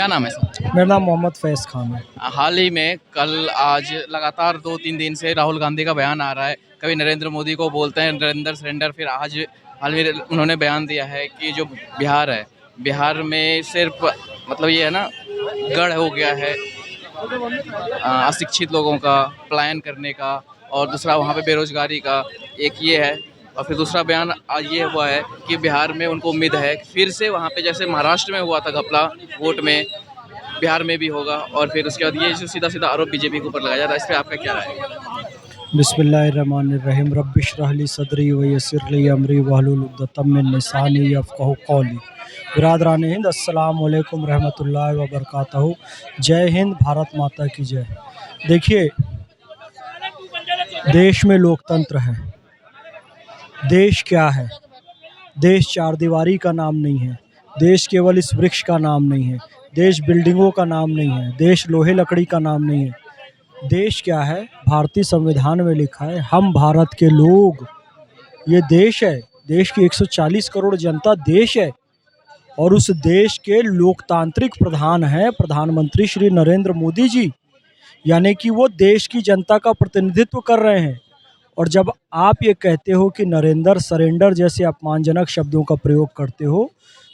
क्या नाम है सर? मेरा नाम मोहम्मद फैज़ खान है। हाल ही में कल आज लगातार 2-3 दिन से राहुल गांधी का बयान आ रहा है। कभी नरेंद्र मोदी को बोलते हैं नरेंद्र सरेंडर, फिर आज हाल में उन्होंने बयान दिया है कि जो बिहार है, बिहार में सिर्फ मतलब ये है ना, गढ़ हो गया है अशिक्षित लोगों का पलायन करने का, और दूसरा वहाँ पे बेरोजगारी का, एक ये है। और फिर दूसरा बयान आज ये हुआ है कि बिहार में उनको उम्मीद है फिर से वहाँ पे जैसे महाराष्ट्र में हुआ था घपला वोट में, बिहार में भी होगा। और फिर उसके बाद ये जो सीधा सीधा आरोप बीजेपी के ऊपर लगाया जाता है, इस पर आपका क्या राय है? बिस्मिल्लाहिर्रहमानिर्रहीम रब्बि इश्रह ली सदरी व यस्सिर ली अमरी वहलुल उक़दतम मिन लिसानी यफ़क़हू क़ौली। बिरादरान हिंद, अस्सलाम वालेकुम रहमतुल्लाहि व बरकातहू। जय हिंद, भारत माता की जय। देखिए, देश में लोकतंत्र है। देश क्या है? देश चारदीवारी का नाम नहीं है। देश केवल इस वृक्ष का नाम नहीं है। देश बिल्डिंगों का नाम नहीं है। देश लोहे लकड़ी का नाम नहीं है। देश क्या है? भारतीय संविधान में लिखा है, हम भारत के लोग। ये देश है। देश की 140 करोड़ जनता देश है, और उस देश के लोकतांत्रिक प्रधान हैं प्रधानमंत्री श्री नरेंद्र मोदी जी। यानी कि वो देश की जनता का प्रतिनिधित्व कर रहे हैं। और जब आप ये कहते हो कि नरेंद्र सरेंडर जैसे अपमानजनक शब्दों का प्रयोग करते हो,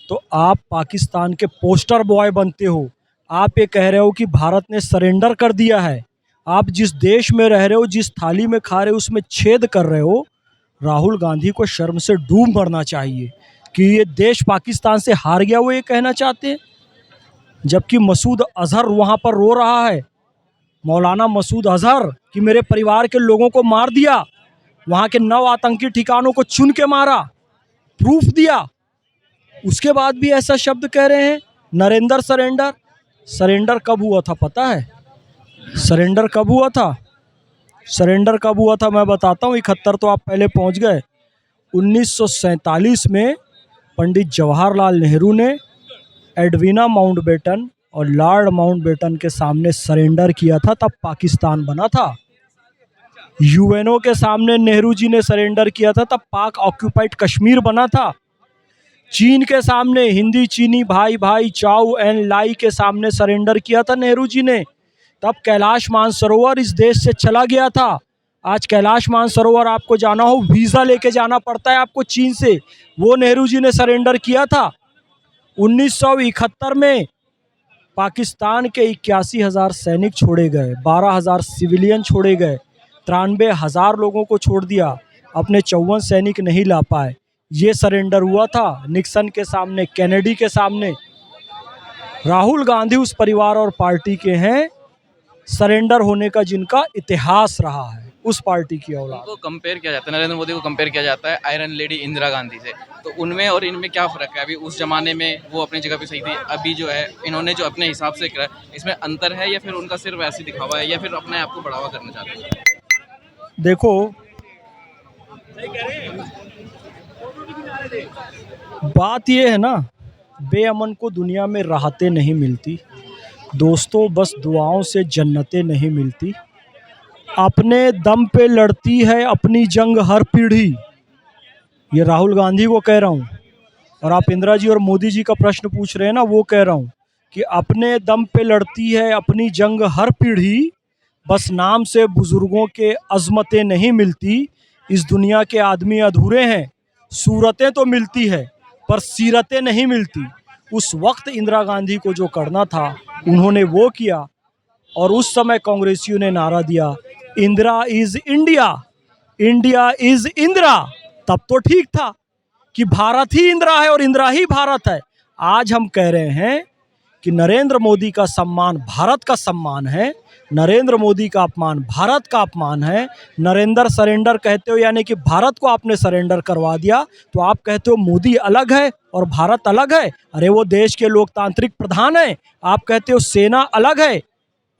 तो आप पाकिस्तान के पोस्टर बॉय बनते हो। आप ये कह रहे हो कि भारत ने सरेंडर कर दिया है। आप जिस देश में रह रहे हो, जिस थाली में खा रहे हो, उसमें छेद कर रहे हो। राहुल गांधी को शर्म से डूब मरना चाहिए कि ये देश पाकिस्तान से हार गया, वो ये कहना चाहते हैं। जबकि मसूद अजहर वहाँ पर रो रहा है, मौलाना मसूद अजहर, कि मेरे परिवार के लोगों को मार दिया, वहाँ के 9 आतंकी ठिकानों को चुन के मारा, प्रूफ दिया। उसके बाद भी ऐसा शब्द कह रहे हैं नरेंद्र सरेंडर। सरेंडर कब हुआ था पता है? सरेंडर कब हुआ था? सरेंडर कब हुआ था मैं बताता हूँ। 71 तो आप पहले पहुँच गए। 1947 में पंडित जवाहरलाल नेहरू ने एडविना माउंटबेटन और लॉर्ड माउंटबेटन के सामने सरेंडर किया था, तब पाकिस्तान बना था। यूएनओ के सामने नेहरू जी ने सरेंडर किया था, तब पाक ऑक्यूपाइड कश्मीर बना था। चीन के सामने, हिंदी चीनी भाई भाई चाओ एन लाई के सामने सरेंडर किया था नेहरू जी ने, तब कैलाश मानसरोवर इस देश से चला गया था। आज कैलाश मानसरोवर आपको जाना हो, वीज़ा लेके जाना पड़ता है आपको चीन से। वो नेहरू जी ने सरेंडर किया था। 1971 में पाकिस्तान के 81,000 सैनिक छोड़े गए, 12,000 सिविलियन छोड़े गए, 93,000 लोगों को छोड़ दिया, अपने 54 सैनिक नहीं ला पाए। ये सरेंडर हुआ था निक्सन के सामने, कैनेडी के सामने। राहुल गांधी उस परिवार और पार्टी के हैं सरेंडर होने का जिनका इतिहास रहा है, उस पार्टी की औलाद। उनको कंपेयर किया जाता है, नरेंद्र मोदी को कंपेयर किया जाता है आयरन लेडी इंदिरा गांधी से। तो उनमें और इनमें क्या फ़र्क है? अभी उस ज़माने में वो अपनी जगह पे सही थी, अभी जो है इन्होंने जो अपने हिसाब से करा, इसमें अंतर है या फिर उनका सिर्फ ऐसे दिखावा है, या फिर अपने आप को बढ़ावा करना चाहते हैं? देखो, बात ये है ना, बेअमन को दुनिया में राहतें नहीं मिलती दोस्तों, बस दुआओं से जन्नतें नहीं मिलती। अपने दम पे लड़ती है अपनी जंग हर पीढ़ी। ये राहुल गांधी को कह रहा हूँ। और आप इंदिरा जी और मोदी जी का प्रश्न पूछ रहे हैं ना, वो कह रहा हूँ कि अपने दम पे लड़ती है अपनी जंग हर पीढ़ी, बस नाम से बुजुर्गों के अज़मतें नहीं मिलती। इस दुनिया के आदमी अधूरे हैं, सूरतें तो मिलती है पर सीरतें नहीं मिलती। उस वक्त इंदिरा गांधी को जो करना था उन्होंने वो किया। और उस समय कांग्रेसियों ने नारा दिया, Indira is India, India is Indira. तब तो ठीक था कि भारत ही इंदिरा है और इंदिरा ही भारत है। आज हम कह रहे हैं कि नरेंद्र मोदी का सम्मान भारत का सम्मान है, नरेंद्र मोदी का अपमान भारत का अपमान है। नरेंद्र सरेंडर कहते हो, यानी कि भारत को आपने सरेंडर करवा दिया, तो आप कहते हो मोदी अलग है और भारत अलग है। अरे वो देश के लोकतांत्रिक प्रधान हैं। आप कहते हो सेना अलग है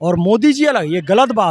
और मोदी जी अलग। ये गलत बात